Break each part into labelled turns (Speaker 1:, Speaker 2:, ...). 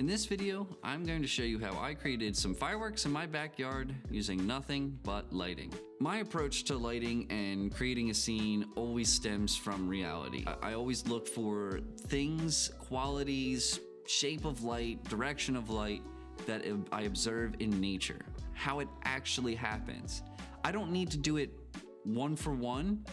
Speaker 1: In this video, I'm going to show you how I created some fireworks in my backyard using nothing but lighting. My approach to lighting and creating a scene always stems from reality. I always look for things, qualities, shape of light, direction of light that I observe in nature, how it actually happens. I don't need to do it one for one,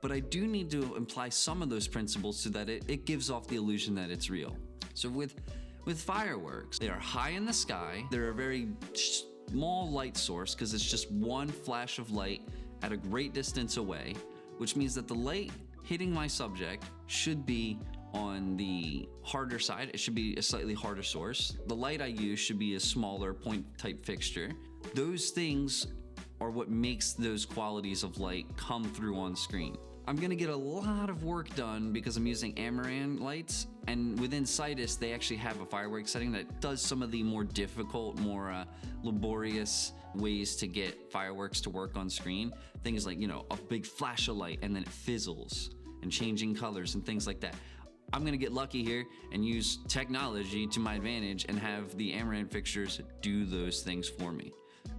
Speaker 1: but I do need to imply some of those principles so that it gives off the illusion that it's real. So with fireworks, they are high in the sky. They're a very small light source because it's just one flash of light at a great distance away, which means that the light hitting my subject should be on the harder side. It should be a slightly harder source. The light I use should be a smaller point type fixture. Those things are what makes those qualities of light come through on screen. I'm gonna get a lot of work done because I'm using Amaran lights, and within Citus they actually have a fireworks setting that does some of the more difficult, more laborious ways to get fireworks to work on screen. Things like, a big flash of light and then it fizzles and changing colors and things like that. I'm gonna get lucky here and use technology to my advantage and have the Amaran fixtures do those things for me.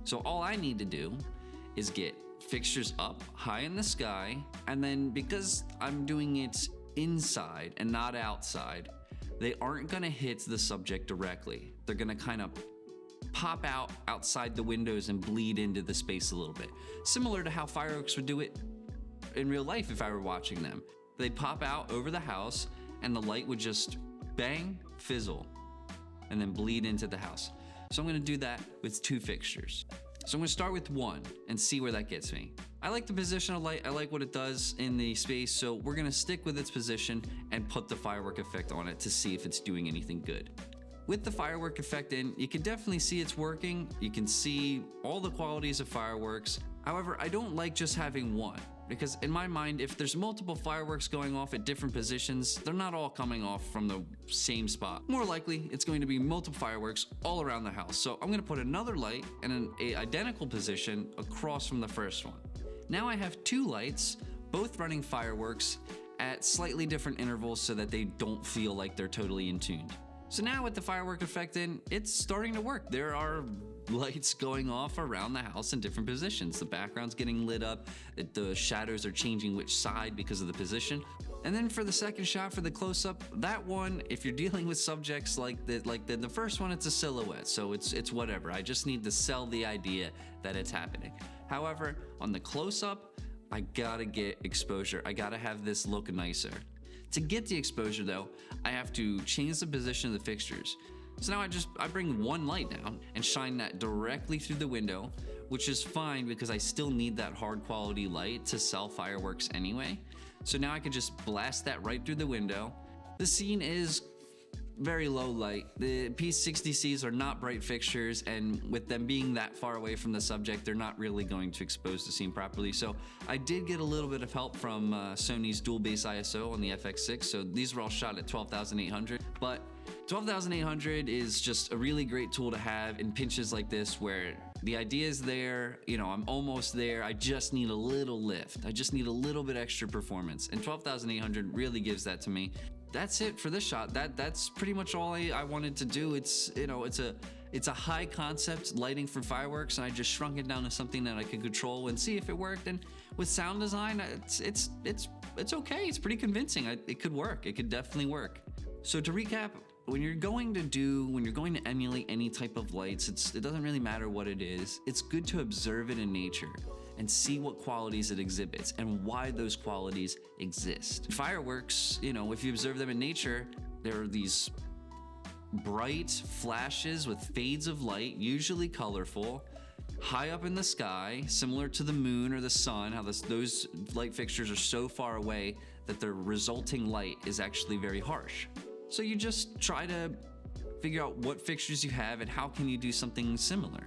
Speaker 1: So all I need to do is get fixtures up high in the sky, and then because I'm doing it inside and not outside, they aren't gonna hit the subject directly. They're gonna kind of pop out outside the windows and bleed into the space a little bit. Similar to how fireworks would do it in real life if I were watching them. They'd pop out over the house and the light would just bang, fizzle, and then bleed into the house. So I'm gonna do that with two fixtures. So I'm gonna start with one and see where that gets me. I like the position of light, I like what it does in the space, so we're gonna stick with its position and put the firework effect on it to see if it's doing anything good. With the firework effect in, you can definitely see it's working. You can see all the qualities of fireworks. However, I don't like just having one, because in my mind, if there's multiple fireworks going off at different positions, they're not all coming off from the same spot. More likely, it's going to be multiple fireworks all around the house. So I'm gonna put another light in an identical position across from the first one. Now I have two lights, both running fireworks at slightly different intervals so that they don't feel like they're totally in tune. So now with the firework effect in, it's starting to work. There are lights going off around the house in different positions. The background's getting lit up, the shadows are changing which side because of the position. And then for the second shot, for the close-up, that one, if you're dealing with subjects like the first one, it's a silhouette, so it's whatever. I just need to sell the idea that it's happening. However, on the close-up, I gotta get exposure. I gotta have this look nicer. To get the exposure though, I have to change the position of the fixtures. So now I bring one light down and shine that directly through the window, which is fine because I still need that hard quality light to sell fireworks anyway. So now I can just blast that right through the window. The scene is very low light. The P60Cs are not bright fixtures, and with them being that far away from the subject, they're not really going to expose the scene properly. So I did get a little bit of help from Sony's dual base ISO on the FX6. So these were all shot at 12,800, but 12,800 is just a really great tool to have in pinches like this where the idea is there, I'm almost there, I just need a little lift. I just need a little bit extra performance, and 12,800 really gives that to me. That's it for this shot. That's pretty much all I wanted to do. It's a high concept lighting for fireworks, and I just shrunk it down to something that I could control and see if it worked. And with sound design, it's okay. It's pretty convincing. It could work. It could definitely work. So to recap, when you're going to emulate any type of lights, it doesn't really matter what it is. It's good to observe it in nature and see what qualities it exhibits and why those qualities exist. Fireworks, if you observe them in nature, there are these bright flashes with fades of light, usually colorful, high up in the sky, similar to the moon or the sun, how those light fixtures are so far away that the resulting light is actually very harsh. So you just try to figure out what fixtures you have and how can you do something similar.